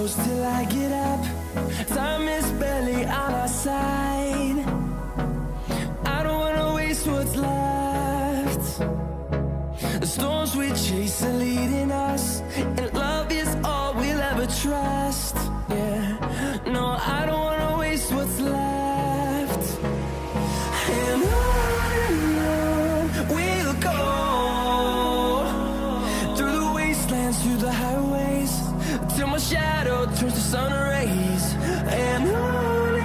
close till I get up. Time is barely on our side. I don't wanna waste what's left. The storms we chase are leading us, and love is all we'll ever trust. Yeah, no, I don't wanna waste what's left. And on we'll go, through the wastelands, through the highways, till my shadow turns to sun rays. And on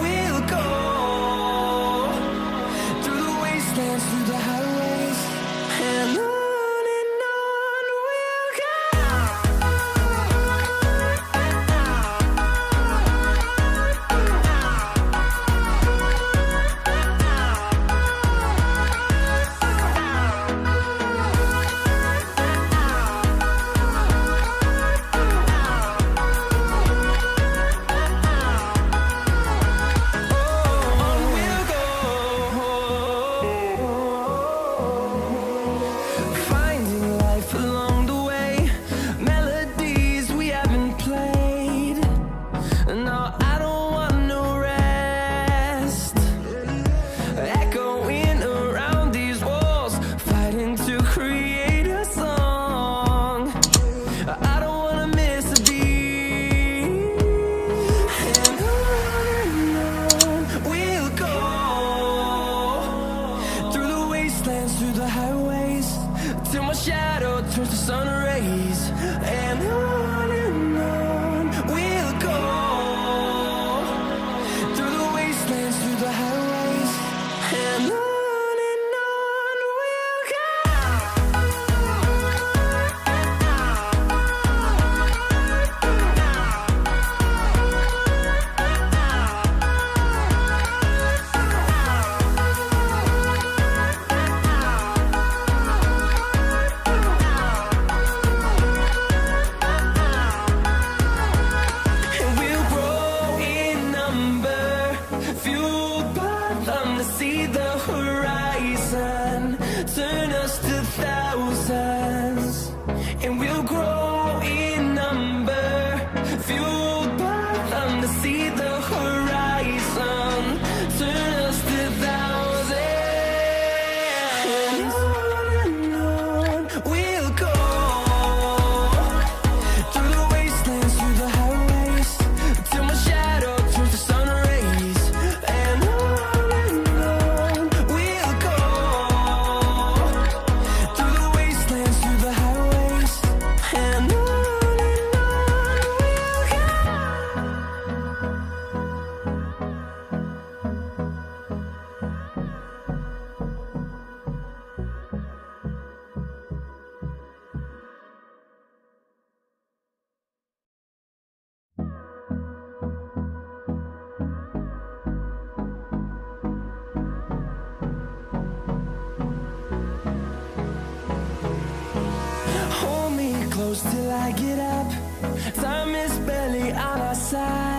we'll go, through the wastelands, through the highways, and on we'll go. Through the highways, till my shadow turns to sun rays. And on we'll go, through the wastelands, through the highways, and on we'll go. See the horizon, turn us to thousands, and we'll grow in number, fueled by them. To see the horizon, turn us to thousands, and on we'll go, through the wastelands, through the highways, till my shadow turns to sun rays. And close till I get up. Time is barely on our side.